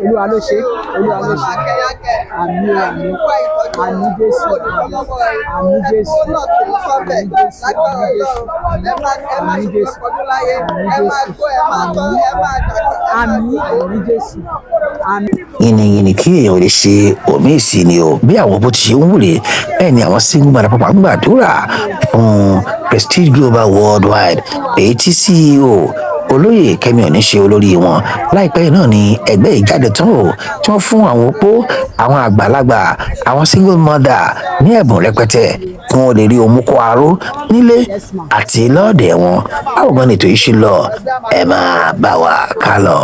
Olúwa ló ṣe àmín Jésù àmín Jésù àmín Jésù yìnyín kí èèyàn lè ṣe omi ìsìn ni o bí àwọn bó ti ṣe ń wúre bẹ́ẹ̀ ni àwọn single mother pàpà gbàdúrà fún Prestige Global Worldwide èyí tí CEO olóyè Kẹ́mi Òní ṣe olórí wọn láìpẹ́ yìí náà ni ẹgbẹ́ ìjáde tán o tí wọ́n fún àwọn opó àwọn àgbàlagbà àwọn single mother ní ẹ̀bùn rẹpẹtẹ kí wọ́n lè rí omi kó aró nílé àti lọ́ọ̀dẹ̀ wọn báwo gan ni ètò yìí ṣe lọ ẹ máa bá wa ká lọ.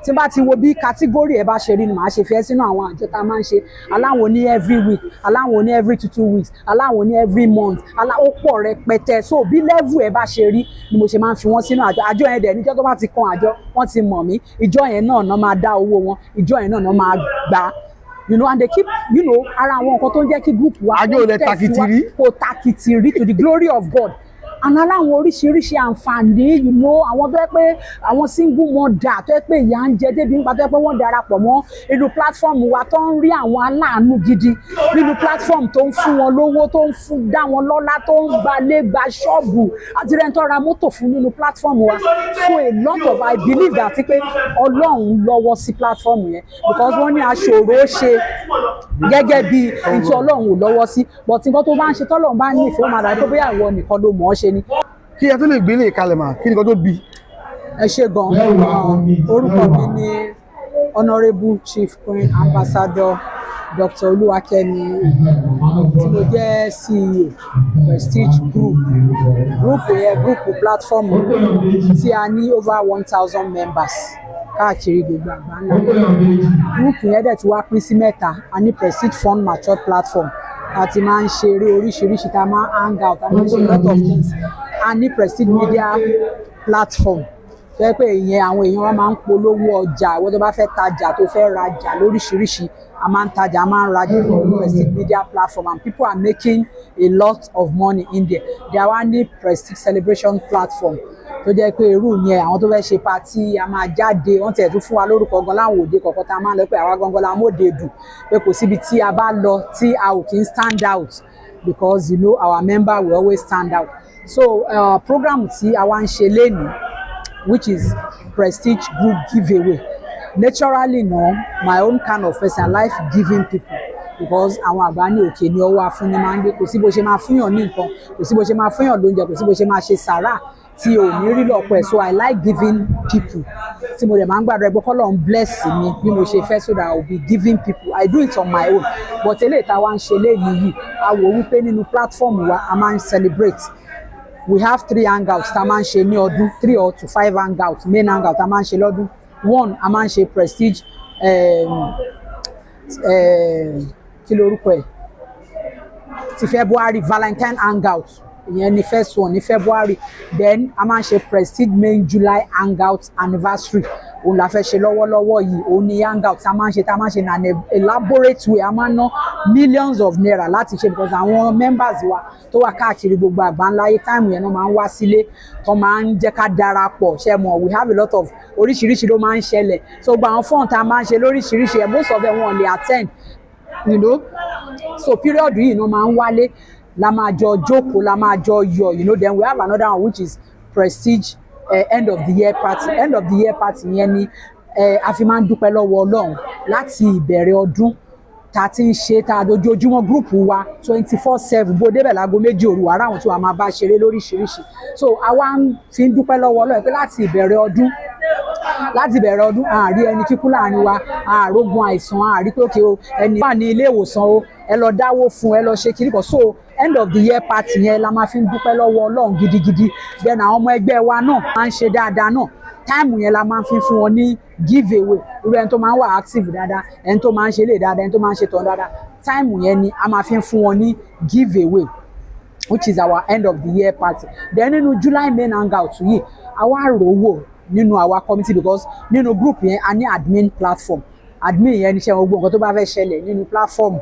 tí bá ti wo bí kátígórì ẹ bá ṣe rí ni màá ṣe fẹ́ sínú àwọn àjọ tá a máa ń ṣe aláwọn ní every week aláwọn ní every 2 weeks aláwọn ní every month ó pọ̀ rẹpẹtẹ so bí level ẹ bá ṣe rí ni mo ṣe máa ń fi wọ́n sínú àjọ yẹn dẹ̀ níjọ́ tó bá ti kan àjọ wọ́n ti mọ̀ mí ìjọ yẹn náà máa dá owó wọn ìjọ yẹn náà máa gbà and they keep ara àwọn nǹkan tó ń jẹ́ kí group wa kó takìtì rí to the glory of God and aláwọn oríṣiríṣi àǹfààní àwọn tó yẹ pé àwọn single mother tó yẹ pé ìyà ń jẹ débi nípa tó yẹ pé wọ́n darapọ̀ mọ́ inú platform wa tó ń rí àwọn aláàánú gidi nínú platform tó ń fún wọn lówó tó ń dá wọn lọ́lá tó ń gbalé gba ṣọ́ọ̀bù àti rẹ̀ ń tọ́ra mọ́tò fún nínú platform wa so a lot of I believe that pé Ọlọ́run lọ́wọ́ sí platform yẹn because wọ́n ní aṣòro ṣe gẹ́gẹ́ bí ntí Ọlọ́run ò lọ́wọ́ sí but nǹkan tó bá ń ṣe tọ́lọ́run bá ní ìfẹ́ ó máa dàbí pé bóyá ìwọ nìkan ló mọ̀ ọ́ ṣe ni. kí ẹ tó lè gbélé ìkalẹ̀ mà kí nìkan tó bí. ẹ ṣe gan-an orúkọ mi ni Honourable Chief Queen Ambassador Dr. Olúwakẹ́mi tí mo jẹ́ CEO Prestige Group yẹn platform tí a ní over 1,000 members káàkiri gbogbo àgbáńlá group yẹn dẹ̀ ti wá pín sí mẹ́ta a ní Prestige Fund Mature Platform a ti máa ń ṣe eré oríṣiríṣi tá a máa hang out a máa ń ṣe a lot of things a ní Prestige Media Platform tó yẹ pé ìyẹn àwọn èèyàn wa máa ń polówó ọjà ìwọ tó bá fẹ́ tajà tó fẹ́ rajà lóríṣiríṣi a máa ń tajà a máa ń rajà lórí Prestige Media Platform and people are making a lot of money in there there wá ní Prestige Celebration Platform tó jẹ́ pé irú yẹn àwọn tó fẹ́ ṣe patí a máa jáde wọ́n tẹ̀ tún fún wa lórúkọ gan láwọn òde kọ̀ọ̀kan tá a máa ń lọ pé àwa gangan la mòde dùn pé kò síbi tí a bá lọ tí a ò kí ń stand out because our member will always stand out so program tí àwa ń ṣe lénìí which is Prestige Group giveaway naturally my own kind of person I like giving people because àwọn àgbà ní òkè ní ọwọ́ afúnni máa ń gbé kò sí bó ṣe máa fúnyàn ní nǹkan kò sí bó ṣe máa fúnyàn lóúnjẹ kò sí bó ṣe máa ṣe sàrà tí ò ní rí lọ́pọ̀ ẹ̀ so I like giving people tí mo dẹ̀ máa ń gbàdúrà ẹgbẹ́ kọ́lọ́run bless mi bí mo ṣe fẹ́ so that I will be giving people I do it on my own but eléyìí tá a wá ń ṣe léyìí yìí a wò wípé nínú platform wa a máa ń celebrate we have 3 hangouts tá a máa ń ṣe ní ọdún 3 or to 5 hangouts main hangout tá a máa ń ṣe lọ́dún 1 a máa ń ṣe Prestige kí lorúkọ ẹ̀ ti February Valentine hangout ìyẹn ni first one ní February then a máa ń ṣe Prestige main July hangout anniversary òun la fẹ́ ṣe lọ́wọ́lọ́wọ́ yìí òun ni hangout tá a máa ń ṣe na an elaborate way a máa ń ná millions of naira láti ṣe because àwọn members wa tó wà káàkiri gbogbo àgbáńláyé time yẹn náà máa ń wá sílé tó máa ń jẹ́ ká darapọ̀ ṣe mọ̀ we have a lot of oríṣiríṣi ló máa ń ṣẹlẹ̀ so gba àwọn fọ́ọ̀n tá a máa ń ṣe lóríṣiríṣi ẹ̀ most of them wọn lè attend so period yìí náà máa ń wálé la máa jọ jókòó la máa jọ yọ̀ then we have another one which is Prestige end of the year party yẹn ni a fi máa ń dúpẹ́ lọ́wọ́ Ọlọ́run láti ìbẹ̀rẹ̀ ọdún tá a ti ń ṣe tá a dojoojúmọ́ gúrùpù wa 24/7 bó débẹ̀ láago 2 òru ara àwọn tí wàá máa bá ṣeré lóríṣiríṣi so àwa fi ń dúpẹ́ lọ́wọ́ Ọlọ́run pé láti ìbẹ̀rẹ̀ ọdún àárí ẹni kíkú láàrin wa àrógun àìsàn àárí pé òkè o ẹni wà ní ilé ìwòsàn o ẹ lọ dáwó fún ẹ lọ ṣe kiri kan so end of the year party yẹn la máa fi ń dúpẹ́ lọ́wọ́ Ọlọ́run gidigidi then àwọn ọmọ ẹgbẹ́ wa náà máa ń ṣe dáadáa náà táìmù yẹn la máa ń fún wọn ní give away irú ẹni tó máa ń wà active dáadáa ẹni tó máa ń ṣe lè dáadáa ẹni tó máa ń ṣe tán dáadáa táìmù yẹn ni a máa fi fún wọn ní give away which is our end of the year party then nínú July main hangout yìí àwa rówó nínú our committee because nínú group yẹn a ní admin platform admin yẹn níṣẹ́ gbogbo nǹkan tó bá fẹ́ ṣẹlẹ̀ nínú platform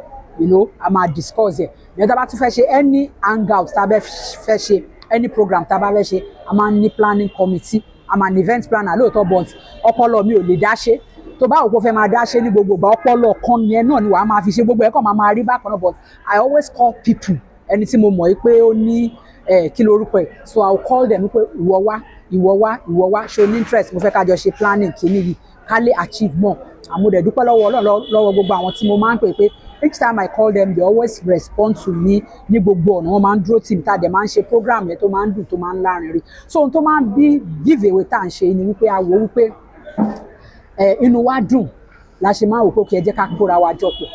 a máa discuss ẹ̀ ní ọjọ́ bá tún fẹ́ ṣe any hangout tá a bẹ́ fẹ́ ṣe any program tá a bá fẹ́ ṣe a máa ní planning committee a máa ní event planner lóòótọ́ but ọpọlọ mi ò lè dá ṣe tó bá òpó fẹ́ máa dá ṣe ní gbogbo ìgbà ọpọlọ kan yẹn náà ni wàá máa fi ṣe gbogbo ẹ̀kọ́ máa rí bákan náà but I always call people ẹni tí mo mọ̀ pé ó ní kí lorúkọ ẹ̀ so I will call them pé ìwọ wá show interest mo fẹ́ ká jọ ṣe planning kìíní yìí ká lè achieve more àmúdẹ̀ dúpẹ́ lọ́wọ́ gbogbo àwọn tí mo máa ń pè pé each time I call them they always respond to me ní gbogbo ọ̀nà wọn máa ń dúró tì mí tá a dẹ̀ máa ń ṣe program yẹn tó máa ń dùn tó máa ń lárinrin so ohun tó máa ń bí give away tá à ń ṣe ni wípé a wò wípé inú wa dùn la ṣe máa wò pé kí ẹ jẹ́ ká kóra wa jọ pọ̀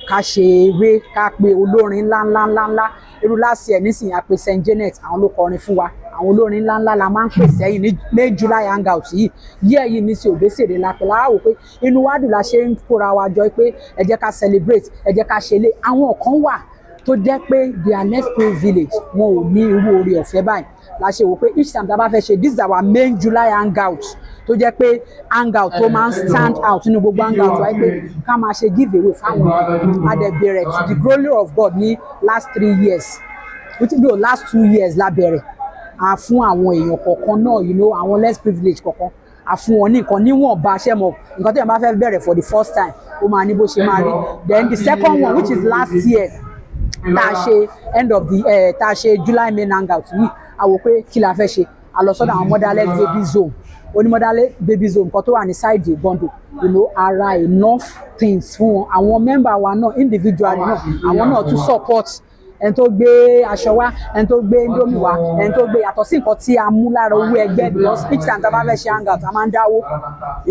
ká ṣe eré ká pe olórin ńláńlá irú last year nísìnyí a pe St. Janet àwọn ló kọrin fún wa àwọn olórin ńláńlá la máa ń pè sẹ́yìn ní July hangout yìí yìí ní sí Òbésèré lápẹ́ láwò pé inú wa dùn la ṣe ń kóra wa jọ pé ẹ jẹ́ ká celebrate ẹ jẹ́ ká ṣe lé àwọn kan wà tó jẹ́ pé they are less privileged wọn ò ní irú oore ọ̀fẹ́ báyìí la ṣe wò pé each time tá a bá fẹ́ ṣe this is our main July hangout tó jẹ́ pé hangout tó máa ń stand out nínú gbogbo hangout wáyé pé ká máa ṣe give away fáwọn adẹ̀bẹ̀rẹ̀ to the glory of God ní last 3 years last 2 years la bẹ̀rẹ̀ a fún àwọn èèyàn kọ̀ọ̀kan náà àwọn less privileged kọ̀ọ̀kan a fún wọn ní nǹkan níwọ̀nba ṣẹ́ mọ̀ nǹkan tó yẹn bá fẹ́ bẹ̀rẹ̀ for the first time ó máa ní bó ṣe máa rí then the second one which is last year tá a ṣe end of the tá a ṣe July main hangout yìí a wò pé kí la fẹ́ ṣe a lọ sọ́dọ̀ àwọn motherless baby zone onímọ̀dálẹ́ baby zone kan tó wà ní side ìgbọ̀ndò ara enough things fún wọn àwọn member wa náà individually náà àwọn náà tún support ẹni tó gbé aṣọ wá ẹni tó gbé indomie wá ẹni tó gbé yàtọ̀ sí nǹkan tí a mú lára owó ẹgbẹ́ because each time tá a bá fẹ́ ṣe hangout a máa ń dáwó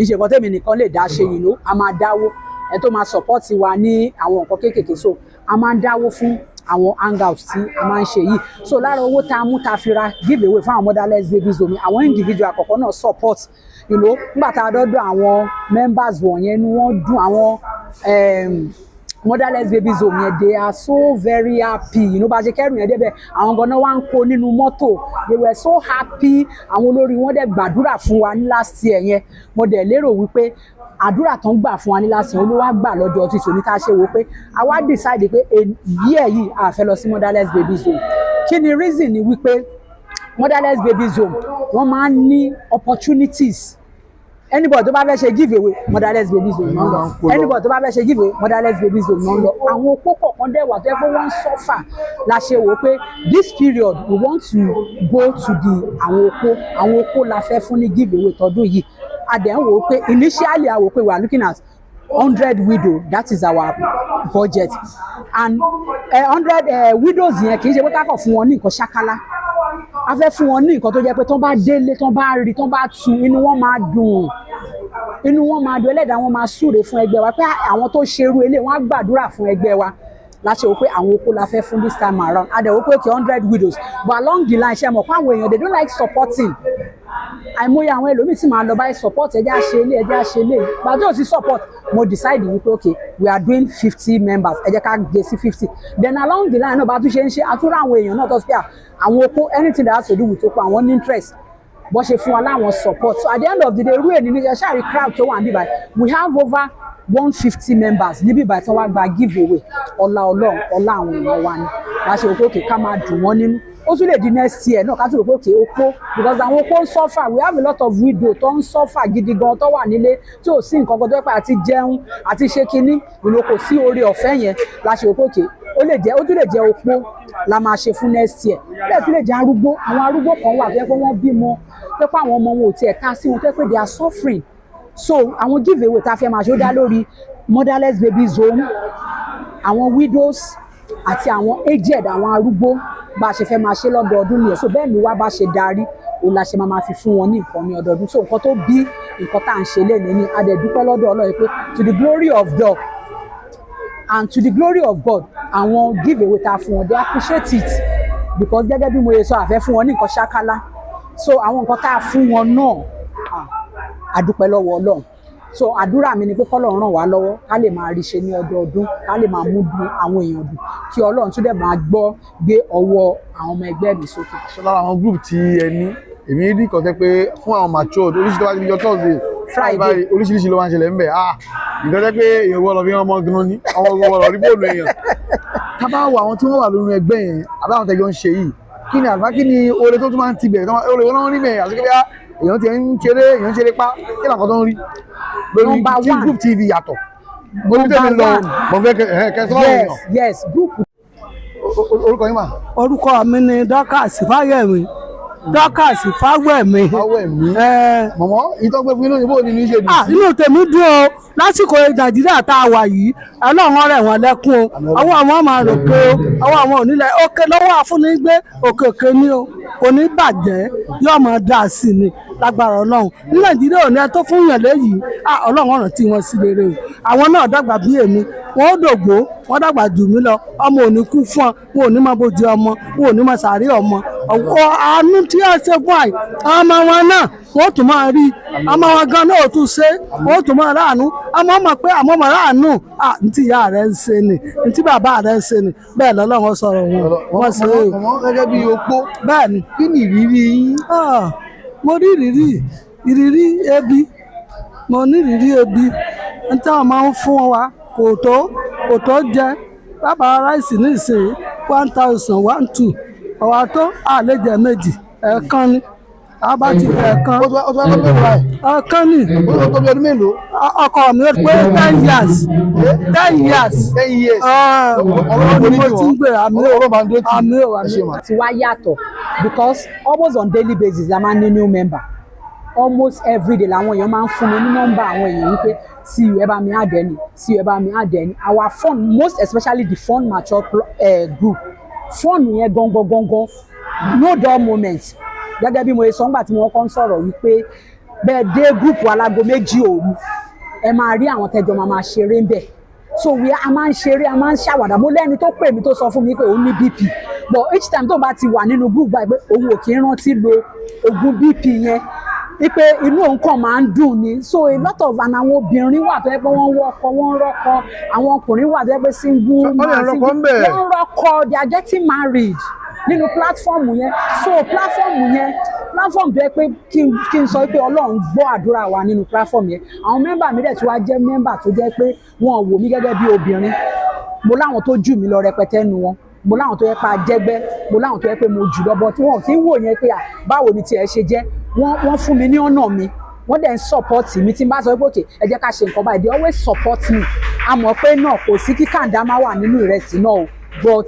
ìṣe nǹkan tèmi nìkan lè dá ṣe a máa dáwó ẹni tó máa support wa ní àwọn nǹkan kéékèèké so a máa ń dáwó fún àwọn hangout tí a máa ń ṣe yìí so lára owó tá a mú tá a fi ra give away fún àwọn motherless babies omi àwọn individual àkọ́kọ́ náà support nígbà tá a dọ́dọ̀ àwọn members wọ̀nyẹn ni wọ́n dùn àwọn motherless babies home yẹn they are so very happy bá ṣe kẹrù yẹn débẹ̀ àwọn ganan wá ń kó nínú mọ́tò they were so happy àwọn olórí wọn dẹ̀ gbàdúrà fún wa ní last year yẹn mo dẹ̀ lérò wípé àdúrà tó ń gbà fún wa ní last year olówó gbà lọ́jọ́ tí tòní ká ṣe wò pé àwa decide pé yìí a fẹ́ lọ sí motherless babies home kí ni reason ni wípé motherless babies home wọ́n máa ń ní opportunities anybody tó bá fẹ́ ṣe give away motherless babies home náà lọ anybody tó bá fẹ́ ṣe give away motherless babies home náà lọ àwọn opó kọ̀ọ̀kan dẹ̀ wà tó yẹ pé wọ́n ń suffer la ṣe wò pé this period we want to go to the àwọn opó la fẹ́ fún ní give away tọdún yìí a dẹ̀ ń wò pé initially a wò pé we are looking at 100 widow that is our budget and 100 widows yẹn kì í ṣe pé ká kàn fún wọn ní nǹkan ṣákálá a fẹ́ fún wọn ní nǹkan tó jẹ́ pé tán bá délé tán bá rí tán bá tu inú wọn máa dùn ẹlẹ́dàá wọn máa súre fún ẹgbẹ́ wa pé àwọn tó ṣerú eléyìí wọ́n á gbàdúrà fún ẹgbẹ́ wa láṣẹ wò pé àwọn opó la fẹ́ fún this time around a dẹ̀ wò pé okay 100 widows but along the line ṣe mọ̀ pé àwọn èèyàn they don't like supporting àìmọye àwọn ẹlòmíì tí màá lọ báyìí support ẹjẹ́ àṣelé gbàdúrà ò sí support mo decide wípé okay we are doing 50 members ẹ jẹ́ ká gbé sí 50 then along the line náà bá tún ṣe ń ṣe àtúrò àwọn èèyàn náà tó ṣe pé àwọn opó anything that has to do with opó àwọn ní interest bó ṣe fún wa láwọn support so at the end of the day irú ènìyàn ní ṣáàrí crowd tó wà níbí báyìí we have over 150 members níbí báyìí tí wọ́n gba give away ọlá Ọlọ́run ọlá àwọn èèyàn wa ni láṣẹ òkè òkè ká máa dùn wọ́n nínú ó tún lè di next year náà ká tún rò pé òkè opó because àwọn opó ń suffer we have a lot of widow tó ń suffer gidi gan tó wà nílé tí ò sí nǹkan kan tó yẹ pé àti jẹun àti ṣe kinní ìlú kò sí oore ọ̀fẹ́ yẹn láṣẹ òkè òkè ó tún lè jẹ́ opó la máa ṣe fún next year bẹ́ẹ̀ tún lè jẹ́ arúgbó àwọn arúgbó kan wà tó yẹ pé wọ́n bímọ tó yẹ pé àwọn ọmọ wọn ò tiẹ̀ ká sí wọn tó yẹ pé they are suffering so àwọn give away tá a fẹ́ máa ṣe ó dá lórí motherless babies home àwọn widows àti àwọn aged àwọn arúgbó bá a ṣe fẹ́ máa ṣe lọ́dọọdún nìyẹn so bẹ́ẹ̀ ni wá bá ṣe darí òun la ṣe máa fi fún wọn ní nǹkan ní ọdọọdún so nǹkan tó bí nǹkan tá à ń ṣe lénìí ní adẹ̀dúpẹ́ lọ́dọ̀ Ọlọ́run pé to the glory of God and to the glory of God àwọn give away tá a fún wọn they appreciate it because gẹ́gẹ́ bí mo yẹ sọ àfẹ́ fún wọn ní nǹkan ṣákálá so àwọn nǹkan tá a fún wọn náà adúpẹ́ lọ́wọ́ Ọlọ́run so àdúrà mi ni pé k'Ọlọ́run ràn wá lọ́wọ́ ká lè máa rí ṣe ní ọdọọdún ká lè máa mú dùn àwọn èèyàn dùn kí Ọlọ́run tún dẹ̀ máa gbé ọwọ́ àwọn ọmọ ẹgbẹ́ mi sókè. so lára àwọn group tí ẹ ní èmi rí kan tẹ́ pé fún àwọn matured oríṣiríṣi tó bá ti di ọjọ́ Thursday Friday oríṣiríṣi ló máa ń ṣẹlẹ̀ ń bẹ̀ nǹkan tẹ́ pé èèyàn wọ́n lọ bí ọmọ gan ní ọmọ gbogbo rí fóònù èèyàn ká bá wo àwọn tí wọ́n wà lórí ẹgbẹ́ yẹn àbáwọn tẹ́jọ́ ń ṣe yìí kí ni oore tó tún máa ń tibẹ̀ oore wọn rí mẹ́ àti pé èèyàn ti ń ṣeré pa kí làkọ́ tó ń rí. lórí tí group TV yàtọ̀ mo ní tèmi lọ mo fẹ́ kẹ́ sọ yes yes group. orúkọ yín mà. orúkọ mi ni Dorcas Fáyẹ̀mí Dorcas Fáwẹ̀mí. mọ̀mọ́ ìtọ́gbẹ́ fún inú ìbò ní ní ṣe dùn. inú tèmi dùn o lásìkò Nàìjíríà tá a wà yìí Ọlọ́run rẹ̀ wọ́n lẹ́kún o ọwọ́ àwọn máa rò pé o ọwọ́ àwọn onílẹ̀ òkè lọ́wọ́ àfúnigbé òkè òkè ni o kò ní bàjẹ́ yóò máa dà sí ni lágbára Ọlọ́run ní Nàìjíríà òní ẹ tó fún yàn léyìí Ọlọ́run ọ̀ràn tí wọ́n sí rere o àwọn náà dàgbà bí èmi wọn ó dògbó wọn dàgbà jù mí lọ ọmọ ò ní kú fún ọ wọn ò ní máa bójú ọmọ wọn ò ní máa sàárè ọmọ àánú tí a ṣe fún àì ọmọ wọn náà wọn ó tún máa rí ọmọ wọn gan náà ó tún ṣe wọn ó tún máa ráàánú ọmọ mọ̀ pé àmọ́ mọ̀ ráàánú ntí ìyá rẹ̀ ń ṣe ni ntí bàbá rẹ̀ ń ṣe ni bẹ́ẹ̀ lọ́lọ́run sọ̀rọ̀ wọn ṣe é. ọmọ gẹ́gẹ́ bí opó bẹ́ẹ̀ ni kí ni ìrírí yín. mo rí ìrírí ebi mo ní ìrírí ebi ntí wọn máa ń fún wa kò tó jẹ bàbá ráìsì ní ìsìn 1000 ọ̀wá tó àlejò méjì ẹ̀ẹ̀kan ni abati ẹ̀ẹ̀kan ẹ̀ẹ̀kan ni ọkọ mi pé 10 years ọ̀rọ̀ ni mo ti ń gbé àmì ò ti wá yàtọ̀ because almost on daily basis la máa ń ní new member almost every day làwọn èèyàn máa ń fún mi ní nọ́mbà àwọn èèyàn wípé see you ẹ bá mi add ẹni see you ẹ bá mi add ẹni our fund most especially the fund mature group fund yẹn gangan no dull moment gẹ́gẹ́ bí mo ṣe sọ nígbà tí mo kọ́ ń sọ̀rọ̀ wípé bẹ́ẹ̀ dé group alágo 2 òru ẹ máa rí àwọn tẹ́jọ máa ṣeré ń bẹ̀ so a máa ń ṣeré a máa ń ṣàwàdà mo lẹ́ni tó pè mí tó sọ fún mi pé òun ní BP but each time tó bá ti wà nínú group báyìí pé òun ò kí ń rántí lo oògùn BP yẹn wípé inú òun kàn máa ń dùn ni so a lot of àwọn obìnrin wà tó yẹ pé wọ́n wọ́kọ wọ́n rọ́kọ àwọn ọkùnrin wà tó yẹ pé single wọ́n rọ́kọ they are getting married nínú platform yẹn so platform tó yẹ pé kí n sọ pé Ọlọ́run gbọ́ àdúrà wa nínú platform yẹn àwọn mẹ́mbà mi dẹ̀ tí wàá jẹ́ mẹ́mbà tó jẹ́ pé wọn wò mí gẹ́gẹ́ bí obìnrin mo láwọn tó jù mí lọ rẹpẹtẹ nu wọn mo láwọn tó yẹ pé ajẹgbẹ́ mo láwọn tó yẹ pé mo jù lọ bọ tí wọn kì í wò yẹn pé báwo ni tiẹ̀ ṣe jẹ́ wọ́n fún mi ní ọ̀nà mi wọ́n dẹ̀ ń support mi tí n bá sọ pé òkè ẹ jẹ́ ká ṣe nǹkan báyìí they always support me a mọ̀ pé náà kò sí kí kàńdá má wà nínú ìrẹsì náà o but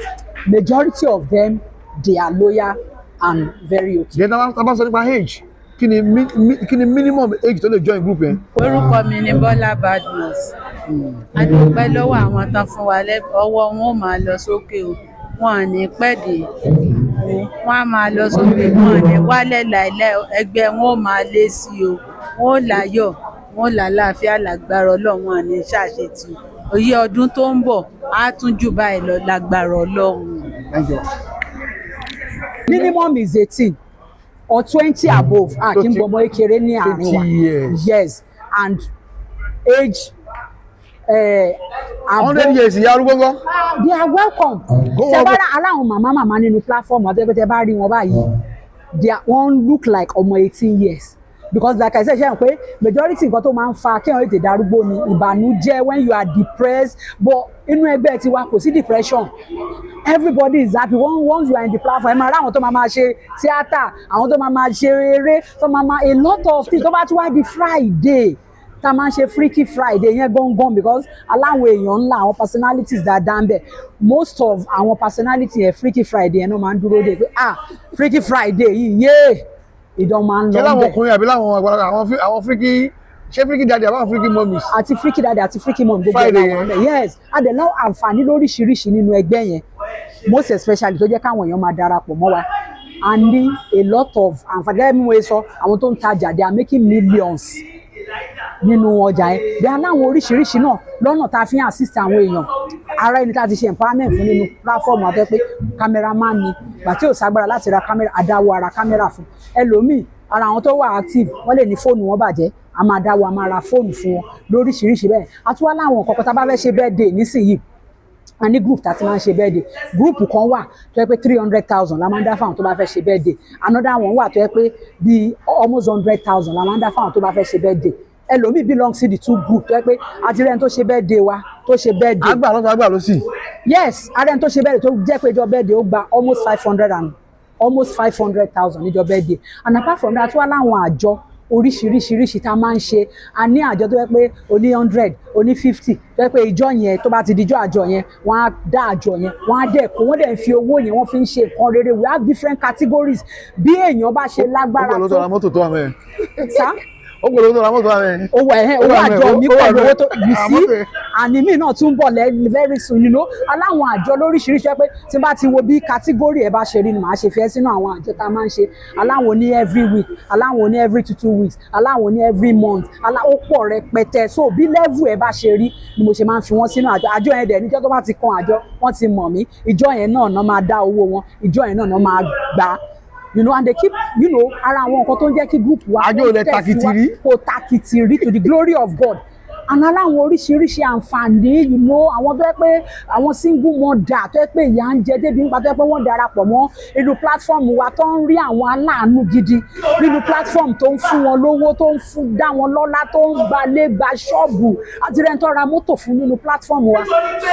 majority of them they are loyal and very okay. jẹ́ tá bá sọ nípa age kí ni minimum age tó lè join group yẹn. orúkọ mi ni Bọ́lá Badmus a dúpẹ́ lọ́wọ́ àwọn tán fún wa ọwọ́ wọn ò máa lọ sókè o wọn ò ní pẹ́ẹ́dì wọn á máa lọ sókè wọn ò ní wálẹ̀ láìláì ẹgbẹ́ wọn ò máa lé sí o wọn ò láyọ̀ wọn ò lálàáfíà lágbára Ọlọ́run wọn ò ní ṣàṣetì òye ọdún tó ń bọ̀ á tún jù báyìí lọ lágbára Ọlọ́run. minimum is 18 or 20 above kí n gbọmọ ekere ní àárín wa yes and age 100 years ìyá arúgbó gan. they are welcome. tẹ bá rà aláwọn màmá nínú platform àtẹ́gbẹ́tẹ́ bá rí wọn báyìí they wọ́n look like ọmọ 18 years because like I said ṣe hàn pé majority nǹkan tó máa ń fa kéèyàn ètè darúgbó ni ìbànújẹ́ when you are depressed but inú ẹgbẹ́ tiwa kò sí depression everybody is happy once you are in the platform ẹ máa rá àwọn tó máa ṣe tíátà àwọn tó máa ṣe eré tó máa a lot of things tó bá tún wá di Friday tá a máa ń ṣe freaky Friday yẹn gangan because aláwọn èèyàn ńlá àwọn personalities dáadáa ń bẹ most of àwọn personality yẹn freaky Friday yẹn náà máa ń dúró dé pé freaky Friday yìí yéé ìdán máa ń lọ bẹ́ẹ̀. ṣé láwọn ọkùnrin àbí láwọn àgbàlagbà àwọn freaky ṣé freaky daddy àbáwọn freaky mummies. àti freaky daddy àti freaky mum gbogbo ẹ̀ náà wọ́n bẹ̀ yes adẹ̀lọ́ àǹfààní lóríṣiríṣi nínú ẹgbẹ́ yẹn most especially tó jẹ́ káwọn èèyàn máa darapọ̀ mọ́ wa a ní a lot of àǹfààní gẹ́gẹ́ bí mo sọ àwọn tó ń tajà they are making millions nínú ọjà yẹn bí aláwọn oríṣiríṣi náà lọ́nà tá a fi ń assist àwọn èèyàn ara ẹni tá a ti ṣe empowerment fún nínú platform àti pé cameraman ni gbà tí ò ságbára láti ra camera àdáwọ̀ ara camera fún ẹlòmíì ara àwọn tó wà active wọ́n lè ní fóònù wọn bàjẹ́ a máa dáwọ́ a máa ra fóònù fún wọn lóríṣiríṣi bẹ́ẹ̀ àti wá láwọn kọ̀ọ̀kan tá a bá fẹ́ ṣe birthday nísìnyí a ní group tá a ti máa ń ṣe birthday group kan wà tó yẹ pé 300,000 la máa ń dá fáwọn tó bá fẹ́ ṣe birthday another one wà tó yẹ pé bíi almost 100,000 la máa ń dá fáwọn tó bá fẹ́ ṣe birthday ẹlòmíì belong sí the two group tó yẹ pé àtìrẹ́ni tó ṣe birthday wa tó ṣe birthday. àgbà ló sì. yes àrẹ́ni tó ṣe birthday tó jẹ́ pé ìjọ birthday ó gba almost 500,000 níjọ birthday and apart from that wà láwọn àjọ oríṣiríṣi tá a máa ń ṣe. A ní àjọ tó yẹ pé o ní 100 o ní 50 tó yẹ pé ìjọ yẹn tó bá ti di àjọ yẹn wọ́n á dá àjọ yẹn wọ́n á dẹ̀ kó wọ́n dẹ̀ ń fi owó yẹn wọ́n fi ń ṣe nǹkan rere. We have different categories bí èèyàn bá ṣe lágbára tó. ó gbọ́dọ̀ tó ra mọ́tò tó wà mẹ́rin. sá ó gbọ́dọ̀ tó ra mọ́tò tó wà mẹ́rin. owó àjọ mi pẹ̀lú owó tó you see àní mi náà tún bọ̀ lẹ́ very soon, you know. Aláwọn àjọ lóríṣiríṣi pé tí bá ti wo bí category ẹ̀ bá ṣe rí ni màá ṣe fẹ́ sínú àwọn àjọ tá a máa ń ṣe. Aláwọn ní every week, aláwọn ní every 2 weeks, aláwọn ní every month, ó pọ̀ rẹpẹtẹ. So bí level ẹ̀ bá ṣe rí ni mo ṣe máa ń fi wọ́n sínú àjọ yẹn dẹ̀ níjọ́ tó bá ti kan àjọ wọ́n ti mọ̀ mí, ìjọ yẹn náà máa dá owó wọn, ìjọ yẹn náà máa gbà. You know, and they keep, you know, ara àwọn nǹkan tó ń jẹ́ kí group wa kó takìtì to the glory of God. And aláwọn oríṣiríṣi àǹfààní, you know, àwọn tó yẹ pé àwọn single mother tó yẹ pé ìyà ń jẹ débi nípa tó yẹ pé wọ́n darapọ̀ mọ́ inú platform wa tó ń rí àwọn aláàánú gidi nínú platform tó ń fún wọn lówó, tó ń dá wọn lọ́lá, tó ń gbalé gba ṣọ́ọ̀bù àti rẹ̀ ń tó ra mọ́tò fún nínú platform wa.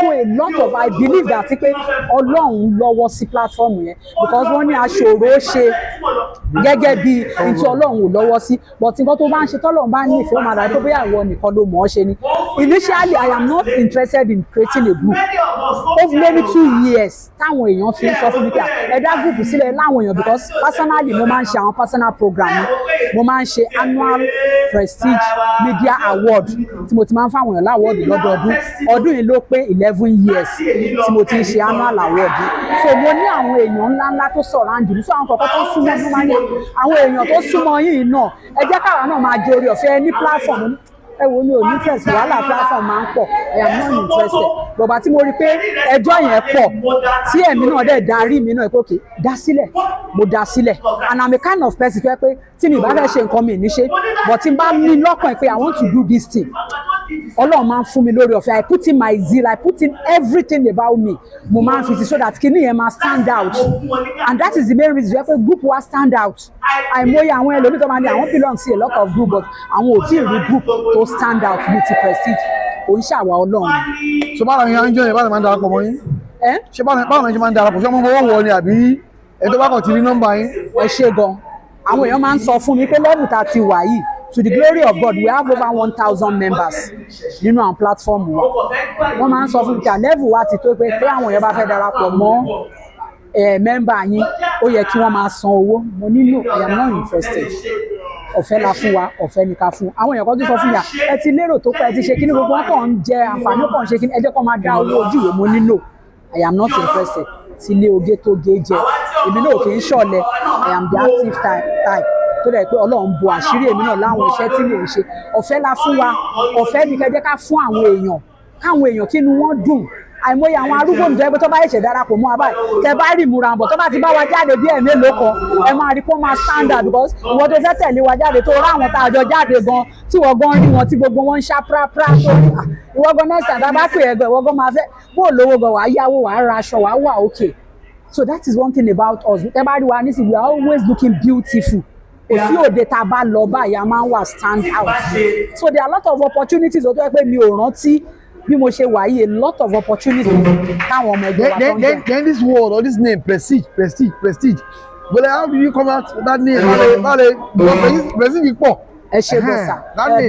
So a lot of I believe that pé Ọlọ́run lọ́wọ́ sí platform yẹn because wọ́n ní aṣòro ṣe gẹ́gẹ́ bí ntí Ọlọ́run ò lọ́wọ́ sí, but nǹkan tó bá ń ṣe tọ́lọ́run bá ní ìfẹ́ ó máa dàbí pé bóyá ìwọ nìkan ló mọ̀ ọ́ ṣe ni. Initially, I am not interested in creating a group. Over maybe 2 years, táwọn èèyàn fi ń sọ fún mi pé ẹ̀dá group sílẹ̀ láwọn èèyàn because personally mo máa ń ṣe àwọn personal program, mo máa ń ṣe annual prestige media award tí mo ti máa ń fáwọn èèyàn láwọ́ọ̀dù lọ́dọọdún. Ọdún yìí ló pé 11 years tí mo ti ń ṣe annual award. So mo ní àwọn èèyàn ńláńlá tó surround mi, so àwọn kọ̀ọ̀kan tó súnmọ́ ní máa ń yẹ àwọn èèyàn tó súnmọ́ yìí náà ẹ jẹ́ káwa náà máa jẹ orí ọ̀fẹ́ ní platform. Ẹ wo mi ò ní interest, wàhálà platform máa ń pọ̀, I am not interested. Bọ̀bá tí mo rí pé ẹjọ́ yẹn pọ̀ tí ẹ̀mí náà dẹ̀ darí mi náà pé okay dá sílẹ̀, mo dá sílẹ̀. And I'm a kind of person fẹ́ pé tí mi bá fẹ́ ṣe nǹkan mi ní ṣe, but tí n bá ní lọ́kàn pé I want to do this thing, Ọlọ́run máa ń fún mi lórí ọ̀fẹ́. I put in my zeal, I put in everything about me. Mo máa ń fi so that kíní yẹn máa stand out, and that is the main reason pé group wa stand out. Àìmọye àwọn ẹlòmíì tó máa ní àwọn belong sí a lot of group but àwọn ò tí ì rí group tó stand out ní ti prestige. Ò ń ṣàwà Ọlọ́run. So báwo ni à ń jọ yẹn báwo ni máa ń darapọ̀ mọ́ yín? Ṣé báwo ni ṣe máa ń darapọ̀? Ṣé ọmọ owó wọ ni àbí ẹ tó bá kàn ti rí nọ́mbà yín? Ẹ ṣé gan. Àwọn èèyàn máa ń sọ fún mi pé level tá a ti wà yìí, to the glory of God, we have over 1,000 members nínú àwọn platform wa. Wọ́n máa ń sọ fún mi pé level wa ti tó pé àwọn èèyàn bá fẹ́ darapọ̀ mọ́ member yín ó yẹ kí wọ́n máa san owó. Mo nílò, I am not interested. Ọ̀fẹ́ la fún wa, ọ̀fẹ́ ni ká fún. Àwọn èèyàn kan tó sọ fún mi ẹ ti lérò tó pẹ́ ẹ ti ṣe kíní gbogbo wọn kàn ń jẹ àǹfààní kàn ń ṣe kíní ẹ jẹ́ kó máa dá owó ojú ìwé. Mo nílò, I am not interested. Ti ilé oge tó gé jẹ èmi náà kì í ṣọ̀lẹ, I am the active type tó dẹ̀ pé Ọlọ́run bo àṣírí èmi náà láwọn iṣẹ́ tí mò ń ṣe. Ọ̀fẹ́ la fún wa, ọ̀fẹ́ ni kẹ́jẹ́ ká fún àwọn èèyàn káwọn èèyàn kí inú wọn dùn. Àìmọye àwọn arúgbó nìjọba tó bá ṣẹ̀ṣẹ̀ darapọ̀ mọ́ abáyé tẹ bá rí ìmúra bọ̀ tó bá ti bá wa jáde bí ẹ̀mélòó kan ẹ máa rí pé ó máa standard because ìwọ tó fẹ́ tẹ̀lé wa jáde tó rá àwọn tá a jọ jáde gan tí wọ́n gan rí wọn tí gbogbo wọn ń ṣá prápra tó rí ìwọ gan next time tá a bá pè ẹgbẹ́ ìwọ gan máa fẹ́ bó lówó gan wàá yáwó wàá ra aṣọ wàá wà okay. So that is one thing about us. Tẹ bá rí wa nísìnyí we are always looking beautiful. Òsì òde tá a bá lọ báyìí a máa ń wà stand out. So there are a lot of opportunities tó yẹ pé mi ò rántí bí mo ṣe wà yìí, a lot of opportunities táwọn ọmọ ẹgbẹ́ wa tó ń jẹ. Then this word or this name prestige. But how do you come out that name? Prestige pọ̀. Ẹ ṣe bẹ́ẹ̀ sà.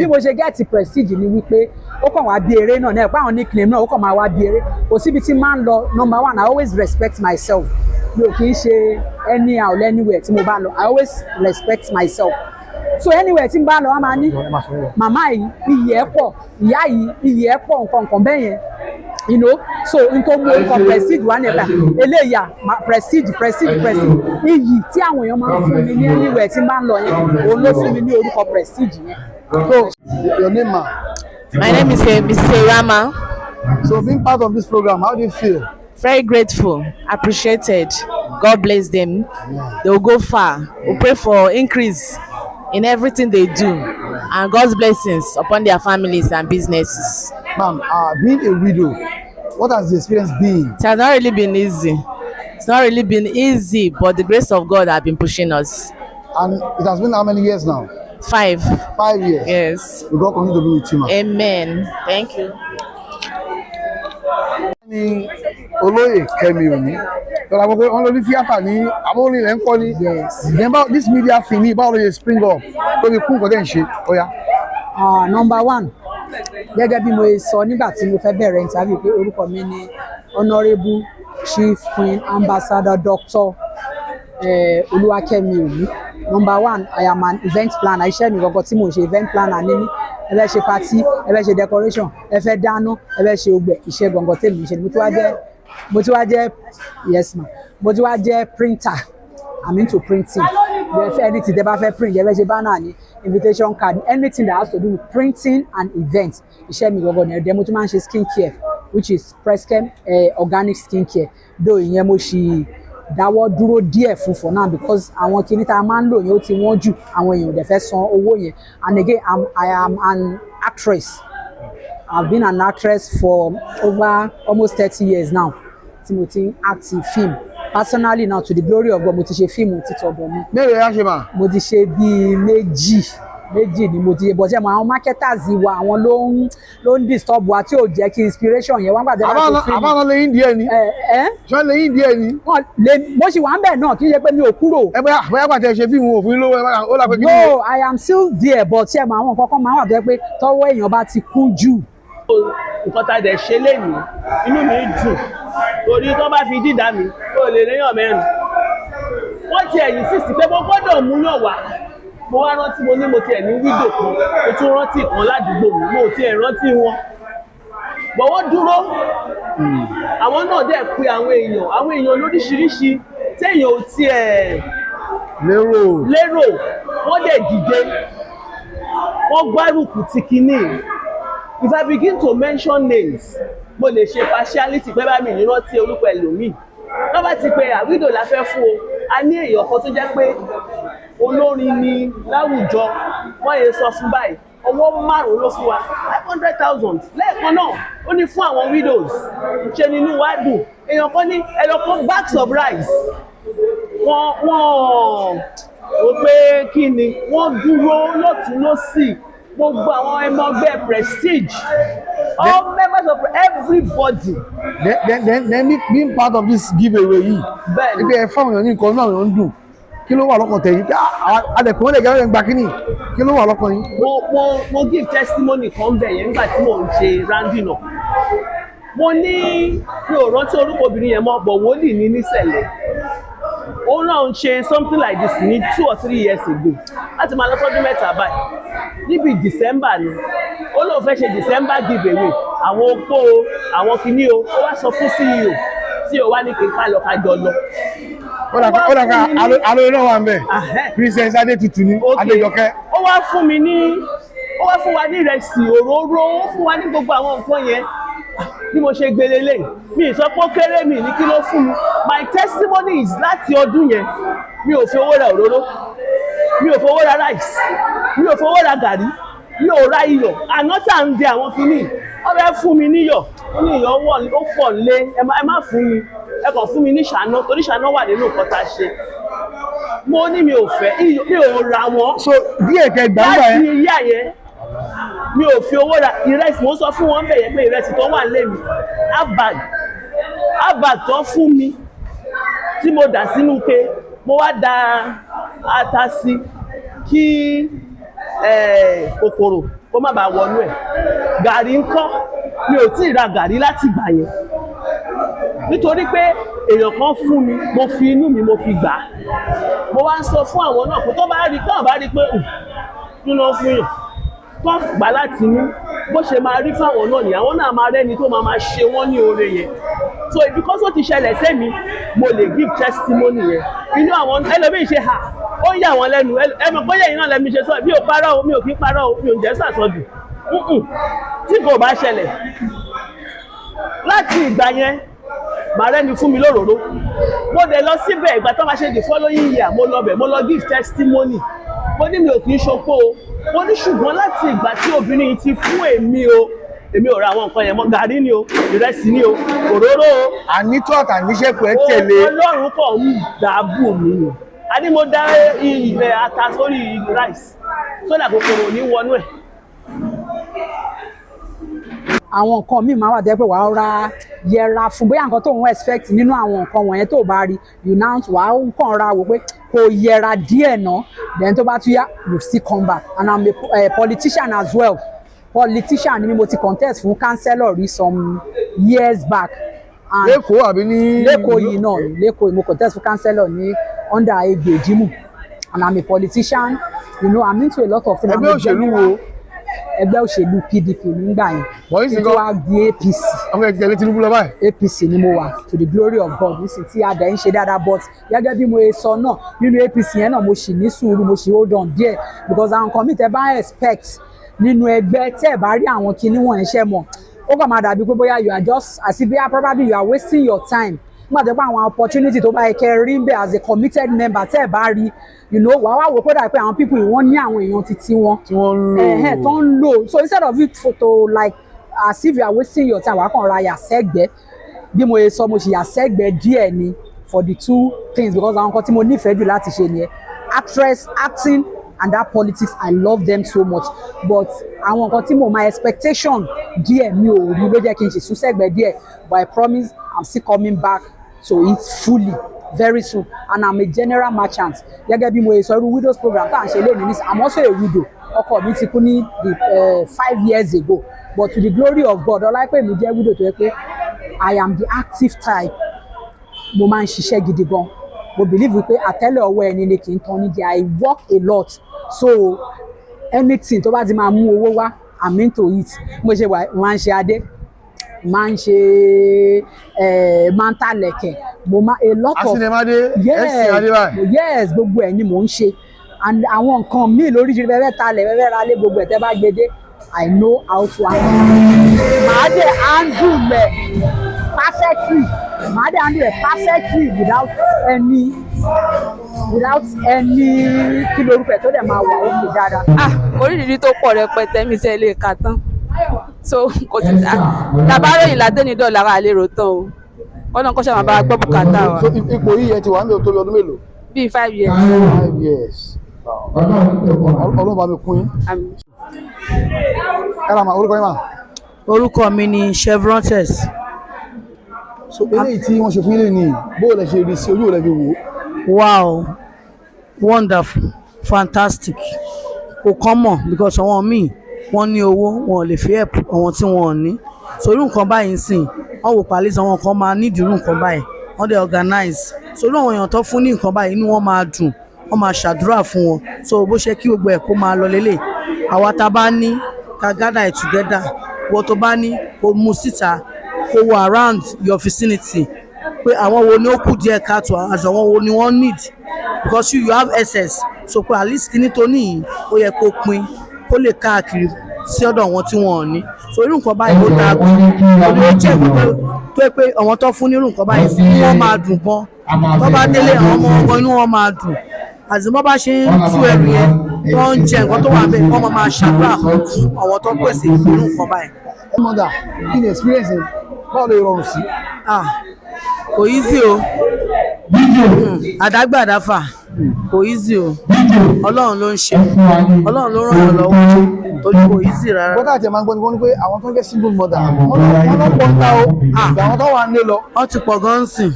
Bí mo ṣe gẹ́ẹ̀tì prestige ni wípé ó kàn wá bí eré náà pé àwọn nickname náà ó kàn máa wá bí eré. Kò síbi tí máa ń lọ. Number one, I always respect myself. Mi ò kì í ṣe anyhow anywhere tí mo bá lọ. I always respect myself. So anywhere tí n bá lọ wọ́n máa ní màmá yìí iyì ẹ̀ pọ̀, ìyá yìí iyì ẹ̀ pọ̀ nǹkan bẹ́ẹ̀ yẹn, you know. So n tó mú orúkọ prestige wà nípa eléyà prestige iyì tí àwọn èèyàn máa ń fún mi ní anywhere tí n bá ń lọ yẹn òun ló fún mi ní orúkọ prestige yẹn. So your name ma? My name is Mrs. Rama. So being part of this program, how do you feel? Very grateful, appreciated. God bless them. They will go far. We pray for increase in everything they do and God's blessings upon their families and businesses. Ma'am, being a widow, what has the experience been? It has not really been easy. It's not really been easy, but the grace of God has been pushing us. And it has been how many years now? 5. 5 years? Yes. We God continue to be with you, ma'am. Amen. Thank you. Olóyè Kẹ́mi Òní, tọ́lá gbọ́ pé wọ́n lọ ní tíátà ní abórin rẹ̀ ń kọ́ ní. Yes. Then about this media thing ní báwo ló ṣe spring up tó fi kún nǹkan tẹ̀ ń ṣe ọ̀ya. Number one, gẹ́gẹ́ bí mo sọ nígbà tí mo fẹ́ bẹ̀rẹ̀ interview pé orúkọ mi ni Honourable Chief Queen Ambassador Dr. Olúwakẹ́mi Òní. Number one, I am an event planner. Iṣẹ́ mi gangan tí mo ń ṣe event planner ní mí. Ẹ fẹ́ ṣe party, ẹ fẹ́ ṣe decoration, ẹ fẹ́ dáná, ẹ fẹ́ ṣe ogbẹ̀. Iṣẹ́ gangan tèmi ń ṣe. Mo ti wá jẹ́ yes ma. Mo ti wá jẹ́ printer. I'm into printing. If anything tẹ́ bá fẹ́ print, ẹ fẹ́ ṣe banner ni, invitation card, anything that has to do with printing and events. Iṣẹ́ mi gangan ni ẹ̀dẹ̀ mo tún máa ń ṣe skin care, which is Preschem organic skin care. Though ìyẹn mo ṣì dáwọ́ dúró díẹ̀ fún for now because àwọn kinní tá a máa ń lò yẹn ó ti wọ́n jù, àwọn èèyàn ò dẹ̀ fẹ́ san owó yẹn. And again, I am an actress. I've been an actress for over almost 30 years now. Tí mo ti ń act in film. Personally now, to the glory of God, mo ti ṣe fíìmù títọ́dọ̀ mi. Mélòó yá ṣe mà? Mo ti ṣe bíi méjì ni mo ti ṣe, but àwọn marketers wa àwọn ló ń disturb wa tí ò jẹ́ kí inspiration yẹn wá gbàdé láti fíìmù. Àbá lọ lẹ́yìn díẹ̀ ni. Ṣé lẹ́yìn díẹ̀ ni? Mo ṣì wà ń bẹ̀ náà kì í ṣe pé mi ò kúrò. Ẹ bóyá pàtẹ ṣe fíìmù òfin lówó ẹ ó lápẹ́ kí ni. No, I am still there, but ṣé àwọn nǹkan kan máa wà tó yẹ pé tọ́wọ́ èèyàn bá ti kún jù. Nǹkan tá a dẹ̀ ṣe lénìí inú mi dùn torí tó bá fi dídá mi ó lè léyàn mẹ́rin. Wọ́n ti ẹ̀yìn sísì pé mo gbọ́dọ̀ mú yàn wá. Mo wá rántí mo tiẹ̀ ní wíńdò kan mo tún rántí kan ládùúgbò mi mo tiẹ̀ rántí wọn. Bọ̀ wọ́n dúró àwọn náà dẹ̀ pe àwọn èèyàn lóríṣiríṣi téèyàn ò tiẹ̀ lérò wọ́n dẹ̀ dìde wọ́n gbárùkù ti kinní. If I begin to mention names, mo lè ṣe partiality pé bá mi ní rántí orúkọ ẹlòmíì. Wọ́n bá ti pe àwídò la fẹ́ fún o, a ní èèyàn kan tó jẹ́ pé olórin ni láwùjọ, wọ́n yẹ sọ fún báyìí, owó 5 ló fún wa, 500,000 lẹ́ẹ̀kan náà, ó ní fún àwọn widows, ṣe nínú wa dùn. Èèyàn kan ní ẹlọ́kan bags of rice, wọ́n pé kí ni, wọ́n dúró lọ́tún lọ́sì. Gbogbo àwọn ẹmọgbẹ́ prestige, all members of everybody. Then being part of this giveaway yìí. Bẹ́ẹ̀ni. Ibi ẹ fáwọn èèyàn ní nǹkan náà ń dùn. Kí ló wà lọ́kàn tẹ̀yìn? Adẹ̀kùn wọn lè gẹ́gẹ́ gba kínní. Kí ló wà lọ́kàn yín? Mo give testimony kan bẹ̀ yẹn nígbà tí mò ń ṣe rounding up. Mo ní mi ò rántí orúkọ obìnrin yẹn mọ́, bọ̀ wòlíì ní nísẹ̀lẹ̀. Ó náà ń ṣe something like this ní 2 or 3 years ago. Láti máa lọ sọ́dún mẹ́ta báyìí. Níbi December ni ó lóun fẹ́ ṣe December giveaway àwọn opó o àwọn kìíní o ó wá sọ fún CEO wá ní kí n ká lọ ká jọ lọ. Ó dàka alóore náà wà ń bẹ̀. Princess Adétutù ní Adéjọkẹ́. Ó wá fún wa ní ìrẹsì òróró ó fún wa ní gbogbo àwọn nǹkan yẹn bí mo ṣe gbélé lè mi ì sọ pé ó kéré mi ní kí ló fún mi. My testimony is láti ọdún yẹn mi ò fi owó ra òróró mi ò fowó ra rice mi ò fowó ra gàrí mi ò ra iyọ̀ àná tá à ń jẹ àwọn kìíní wọ́n fẹ́ fún mi níyọ̀ ó ní iyọ̀ ó pọ̀ lé ẹ má fún mi ẹ kàn fún mi ní ṣáná torí ṣáná wà nínú nǹkan tá a ṣe mo ní mi ò fẹ́ iyọ̀ mi ò ra wọn. So díẹ̀ kẹ gbàgbà yẹn. láti ìyá yẹn mi ò fi owó ra ìrẹsì mo sọ fún wọn bẹ̀yẹ pé ìrẹsì tó wà lé mi abag tó fún mi tí mo dà sínú ke mo wá da ata sí kí kòkòrò kó má bàa wọnú ẹ̀ gàrí ńkọ́ mi ò tí ì ra gàrí láti gbà yẹn nítorí pé èèyàn kan fún mi mo fi inú mi mo fi gbà á mo wá ń sọ fún àwọn náà pé tó bá rí pé nínú fún yàn tó gbà láti inú bó ṣe máa rí fáwọn náà ni àwọn náà máa rẹ́ni tó máa ṣe wọ́n ní oore yẹn so because ó ti ṣẹlẹ̀ sẹ́mi mo lè give testimony yẹn inú àwọn ẹlòmíì ṣe hà ó yà wọ́n lẹ́nu ẹmọ bóyá yìí náà lẹ́mi ṣe sọ mi ò parọ́ o mi ò kí parọ́ o mi ò jẹ́ sàsọdù tí kò bá ṣẹlẹ̀ láti ìgbà yẹn màá rẹ́ni fún mi lóróró mo dẹ̀ lọ síbẹ̀ ìgbà tó máa ṣe the following year mo lọ bẹ̀ mo lọ give testimony mo ní mi ò kì í ṣopó o mo ní ṣùgbọ́n láti ìgbà tí obìnrin yìí ti fún èmi ò ra àwọn nǹkan yẹn mọ́ gàrí ni o ìrẹsì ni o òróró o. ànító àtàníṣẹ́kù ẹ tẹ̀lé. ọlọ́run kọ̀ ń dàbò mi o a ní mo dá ìfẹ́ ata sórí rice sódà kòkòrò ò ní wọnú ẹ̀. àwọn nǹkan míì máa wà tẹ́ pé wàá ra yẹra fún bóyá nǹkan tó ń expect nínú àwọn nǹkan wọ̀nyẹn tó bá rí you now wàá kàn ra wò pé kò yẹra díẹ̀ náà then tó bá tún yá you still come back and I'm a politician as well politician ni mo ti contest fún councillor rí some years back. lẹ́kọ̀ọ́ àbí ní. lẹ́kọ̀ọ́ yìí náà lẹ́kọ̀ọ́ mo contest fún councillor ní under Egbe Jimu and I'm a politician you know I'm into a lot of things. ẹgbẹ́ òṣèlú wo. ẹgbẹ́ òṣèlú PDP nígbà yẹn wọ́n sì tó wá di APC. àwọn ẹgbẹ́ tẹ̀lé Tinubu lọ báyìí. APC ni mo wà to the glory of God nísìnyí tí adẹ̀ ń ṣe dáadáa but gẹ́gẹ́ bí mo sọ náà nínú APC yẹn náà mo ṣì ní sùúrù mo ṣì hold on díẹ̀ because àwọn kan mi tẹ́ bá expect nínú ẹgbẹ́ tẹ́ ẹ̀ bá rí àwọn kinní wọ̀nyẹn ṣẹ́ mọ̀ ó kàn máa dàbí pé bóyá you are just as if probably you are wasting your time nígbà tó bá àwọn opportunity tó bá yẹ kẹ́ rí bẹ́ẹ̀ as a committed member tẹ́ ẹ̀ bá rí you know wàá wá wò pé dà pé àwọn people wọ́n ní àwọn èèyàn títí wọn tí wọ́n ń lò tó ń lò so instead of it to like as if you are wasting your time wàá kàn ra yàsẹ́gbẹ́ bí mo sọ mo ṣì yàsẹ́gbẹ́ díẹ̀ ni for the two things because àwọn nǹkan tí mo nífẹ̀ẹ́ jù láti ṣe nìyẹn actress acting and that politics I love them so much but àwọn nǹkan tí mo my expectation díẹ̀ mi ò rí ló jẹ́ kí n ṣe súnsẹ́gbẹ́ díẹ̀ but I promise I'm still coming back to it fully very soon and I'm a general merchant gẹ́gẹ́ bí mo sọ irú widows program tá à ń ṣe lé ní nísìn I'm also a widow ọkọ mi ti kú ní 5 years ago but to the glory of God ọláìpẹ́ mi jẹ́ widow tó yẹ pé I am the active type mo máa ń ṣiṣẹ́ gidi gan mo believe wípé àtẹ́lẹ̀ ọwọ́ ẹni ni kì í tán nídìí I work a lot so anything tó bá ti máa mú owó wá I'm into it mo ṣe wà máa ń ṣe adé máa ń ṣe máa ń tàlẹ̀kẹ̀ mo máa a lot of yes gbogbo ẹ̀ ni mò ń ṣe and àwọn nǹkan míì lóríṣiríṣi bẹ́ẹ̀ talẹ̀ bẹ́ẹ̀ ra lé gbogbo ẹ̀ tẹ́ bá gbé dé I know how to handle màá dé handle rẹ̀ perfectly màá dé handle rẹ̀ perfectly without any kí lorúkọ ẹ̀ tó dẹ̀ máa wà òkè dáadáa. Oríṣiríṣi tó pọ̀ rẹpẹtẹ mi sẹ́ lè kà tán so kò sí tabaròyìn látẹ́ni dọ́là ara lè rò tán o kọ́nà kọ́ṣà máa bá gbọ́ bùkátà wa. so ipò yìí ẹ ti wà ní òtóbi ọdún mélòó. bíi 5 years. 5 years. Ọlọ́run bá mi kún yín. ẹ̀rọ àmà orúkọ yín mà. orúkọ mi ni Chevrontes. so eléyìí tí wọ́n ṣe fún ilé ni bó lẹ ṣe rí sí ojú rẹ fi wò. Wow, wonderful, fantastic. Kò common because àwọn míì wọ́n ní owó wọn ò lè fi help àwọn tí wọn ò ní. So irú nǹkan báyìí ń sìn wọ́n wò pàlẹ́ àwọn kan máa nídìí irú nǹkan báyìí wọ́n dẹ̀ organize. So irú àwọn èèyàn tó fún ní nǹkan báyìí inú wọn máa dùn wọ́n máa ṣàdúrà fún wọn. So bó ṣe kí gbogbo ẹ̀ kó máa lọ lélẹ̀ àwa tá a bá ní ká gather it together wọ́n tó bá ní kó mú síta kó wọ around your vicinity pé àwọn wo ni ó kù díẹ̀ káàtó àti àwọn wo ni wọ́n need because you have excess so pé at least kíní tó ní ó yẹ kó pín kó lè káàkiri sí ọ̀dọ̀ wọn tí wọ́n ò ní so irú nǹkan báyìí ó dáa gan òní ó jẹ́ ìgbẹ́ tó yẹ pé àwọn tó fún ní irú nǹkan báyìí sí wọ́n máa dùn gan tó bá délé àwọn ọmọ ọgbọ́n inú wọn máa dùn àti bọ́ bá ṣe ń tú ẹrù yẹn tó ń jẹ nǹkan tó wà bẹ́ẹ̀ wọ́n máa ṣàdúrà fún àwọn tó pèsè irú nǹkan báyìí. ẹ mọ̀dà kí ni experience báwo lè rọrùn sí. kò easy o àdágbàdáfà kò easy o Ọlọ́run ló ń ṣe Ọlọ́run ló ràn yàn lọ́wọ́ torí kò easy rárá. bọ́dà àti ẹ̀ máa ń gbọ́ ni wọ́n ní pé àwọn tó ń jẹ́ single mother wọ́n lọ́pọ̀ ń ta o àwọn tó wà nílé lọ. wọ́n ti pọ̀ gan sìn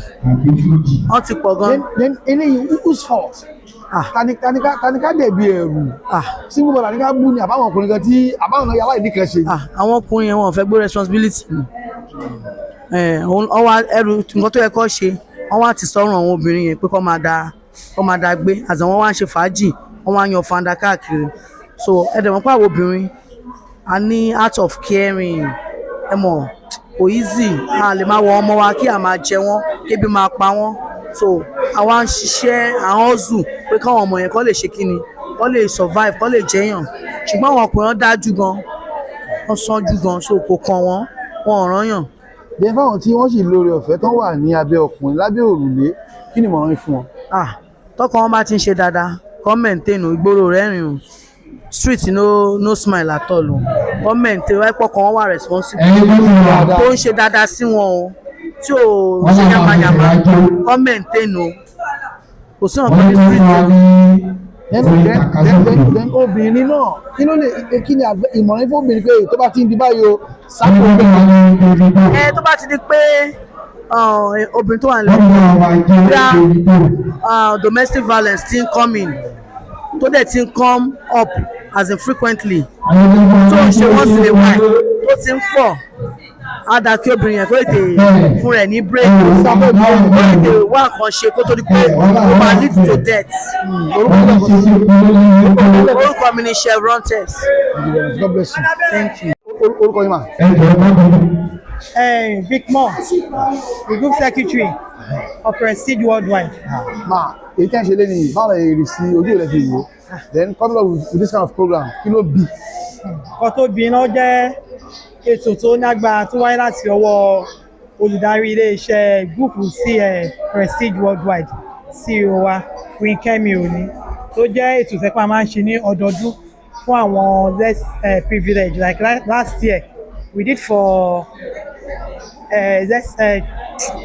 wọ́n ti pọ̀ gan. then eléyìí whose fault tanika dẹ̀bi ẹ̀rù single mother ní ká bú ni àbáwọn ọkùnrin kan tí àbáwọn náà yàrá ìdíkan ṣe. àwọn ọkùnrin yẹn wọn ò fẹ́ gbé responsibility ọwọ́ ẹrù nǹkan tó yẹ kó ṣe wọ́n wá ti sọ́run àwọn obìnrin yẹn pé kó máa dá gbé àti àwọn wá ń ṣe fàájì wọ́n wá yan fanda káàkiri so ẹ̀dẹ̀ mọ̀ pé àwọn obìnrin a ní art of caring ẹ mọ̀ kò easy a lè máa wọ ọmọ wa kí a máa jẹ wọ́n kébi máa pa wọ́n so àwa ń ṣiṣẹ́ àwọn ọ̀zù pé káwọn ọmọ yẹn kó lè ṣe kíni kó lè survive kó lè jẹyàn ṣùgbọ́n àwọn ọkùnrin dájú gan wọ́n sanjú gan so kò kàn wọ́n wọn ò rányàn. bí fáwọn tí wọ́n sì lórí ọ̀fẹ́ tán wà ní abẹ́ ọkùnrin lábẹ́ òrùlé kí ni ìmọ̀ràn fún wọn. tọkọ wọn bá ti ń ṣe dáadáa kọ́mẹ̀ntẹ́nù ìgboro rẹ́rìn o street no smile at all o kọ́mẹ̀ntẹ́ wáìpọ̀ kan wọ́n wà responsible tó ń ṣe dáadáa sí wọn o tí ò ṣe yamayama kọ́mẹ̀ntẹ́nù o kò sí ọ̀gbọ́n ní street o then obìnrin náà kí ló lè kí ni ìmọ̀ràn fún obìnrin pé tó bá ti ń di báyìí o sáàpù ẹ tó bá ti di pé obìnrin tó wà nílẹ̀ bóyá domestic violence ti ń come in tó dẹ̀ ti ń come up as in frequently tó ń ṣe once in a while tó ti ń pọ̀ á dá kí obìnrin yẹn kó lè fún rẹ̀ ní break kó lè wá nǹkan ṣe kó tó di pé ó máa lead to death. orúkọ mi ni Chevron test. God bless you. Thank you. orúkọ yín mà. Vic Moore, the group secretary of Prestige Worldwide. Ma, èyí tẹ́ ń ṣe lẹ́nu báwo lè rí sí ojú rẹ̀ fi wò then coming up with this kind of program kí ló bí. Nǹkan tó bí iná jẹ́ ètò tó lágbára tó wáyé láti ọwọ́ olùdarí ilé-iṣẹ́ gúúpù sí Prestige Worldwide CEO wa Queen Kemi Oni tó jẹ́ ètò tẹ́pá máa ń ṣe ní ọdọọdún fún àwọn less privileged like last year we did for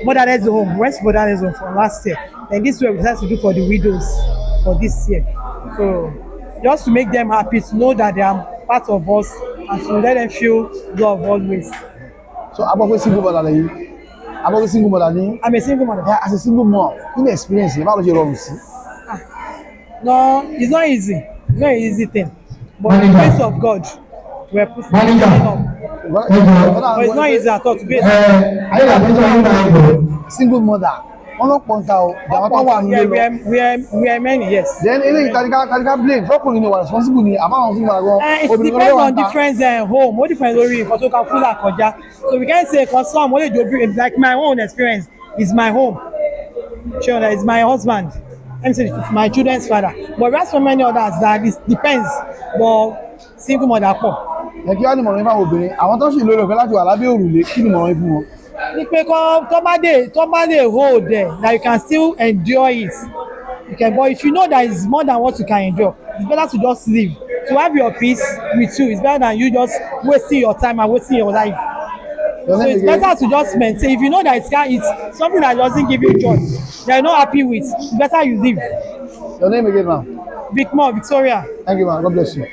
motherless home, West motherless home for last year. And this year we decided to do for the widows for this year. So just to make them happy, to know that they are part of us and to let them feel love always. So about a single mother lẹ́yìn about a single mother ni. I'm a single mother. Yeah, as a single mom in the experience yẹn báwo ló ṣe rọrùn sí. No, it's not easy. It's not an easy thing. But the grace of God, we're putting up. But it's not easy at all to be a single mother. Wọ́n ló pọ̀ nta o, ìjàmbá tó wà nílé lọ. We are many, yes. Then eléyìí kàdíkà blame fọ́kùnrin ni wà responsible ni àbáwọn single mother gan. It depends on different home. Ó depends lórí nǹkan tó ká fúlà kọjá. So we can say concern wọ́n lè jọ like my own experience is my home. Sure, it's my husband. Let me say it's my children's father. But there are so many others that it depends. But single mother pọ̀. Ẹ kí wá ní ìmọ̀ràn fáwọn obìnrin àwọn tó ń ṣì lórí ọ̀fẹ́ láti wà lábẹ́ òrùlé kí ni ìmọ̀ràn fún wọn. Ní pé tó bá dé hold there that you can still endure it. You can, but if you know that it's more than what you can endure, it's better to just leave. To have your peace with you, it's better than you just wasting your time and wasting your life. So it's better to just maintain. If you know that it's something that doesn't give you joy, that you're not happy with, it's better you leave. Your name again, ma'am? Vic Moore, Victoria. Thank you, ma'am. God bless you.